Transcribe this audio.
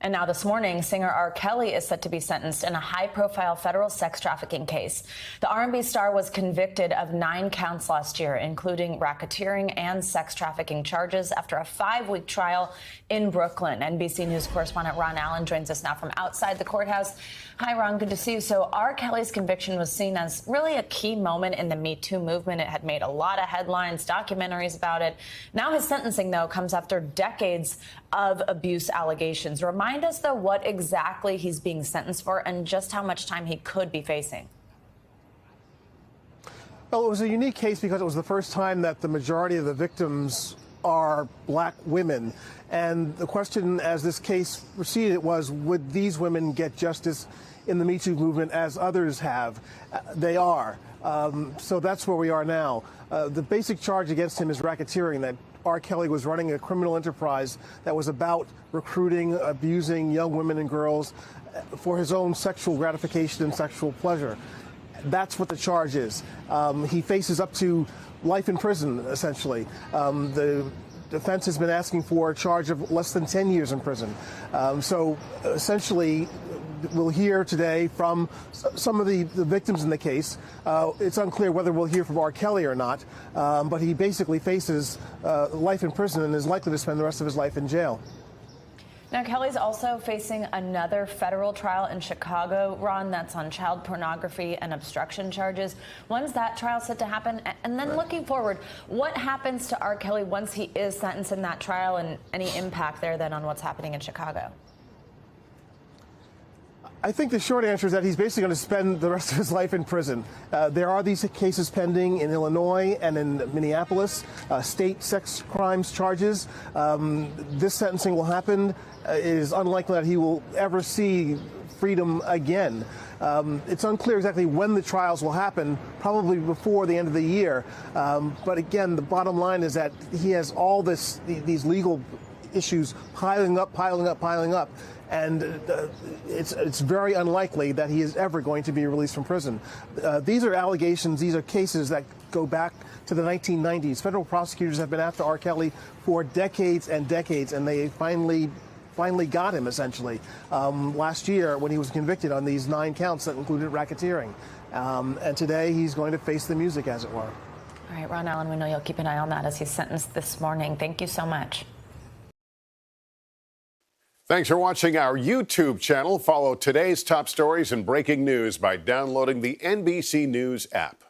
And now this morning, singer R. Kelly is set to be sentenced in a high-profile federal sex trafficking case. The R&B star was convicted of 9 counts last year, including racketeering and sex trafficking charges after a 5-week trial in Brooklyn. NBC News correspondent Ron Allen joins us now from outside the courthouse. Hi, Ron. Good to see you. So R. Kelly's conviction was seen as really a key moment in the Me Too movement. It had made a lot of headlines, documentaries about it. Now his sentencing, though, comes after decades of abuse allegations. Remind us, though, what exactly he's being sentenced for and just how much time he could be facing. Well, it was a unique case because it was the first time that the majority of the victims are black women. And the question as this case proceeded was, would these women get justice in the Me Too movement as others have? They are. So that's where we are now. The basic charge against him is racketeering, that R. Kelly was running a criminal enterprise that was about recruiting, abusing young women and girls for his own sexual gratification and sexual pleasure. That's what the charge is. He faces up to life in prison, essentially. The defense has been asking for a charge of less than 10 years in prison. So essentially, we'll hear today from some of the victims in the case. It's unclear whether we'll hear from R. Kelly or not, but he basically faces life in prison and is likely to spend the rest of his life in jail. Now, Kelly's also facing another federal trial in Chicago, Ron, that's on child pornography and obstruction charges. When's that trial set to happen? And then looking forward, what happens to R. Kelly once he is sentenced in that trial, and any impact there then on what's happening in Chicago? I think the short answer is that he's basically going to spend the rest of his life in prison. There are these cases pending in Illinois and in Minneapolis, state sex crimes charges. This sentencing will happen. It is unlikely that he will ever see freedom again. It's unclear exactly when the trials will happen, probably before the end of the year. But again, the bottom line is that he has all these legal issues piling up. And it's very unlikely that he is ever going to be released from prison. These are allegations, these are cases that go back to the 1990s. Federal prosecutors have been after R. Kelly for decades and decades, and they finally got him, essentially, last year when he was convicted on these 9 counts that included racketeering. And today he's going to face the music, as it were. All right, Ron Allen, we know you'll keep an eye on that as he's sentenced this morning. Thank you so much. Thanks for watching our YouTube channel. Follow today's top stories and breaking news by downloading the NBC News app.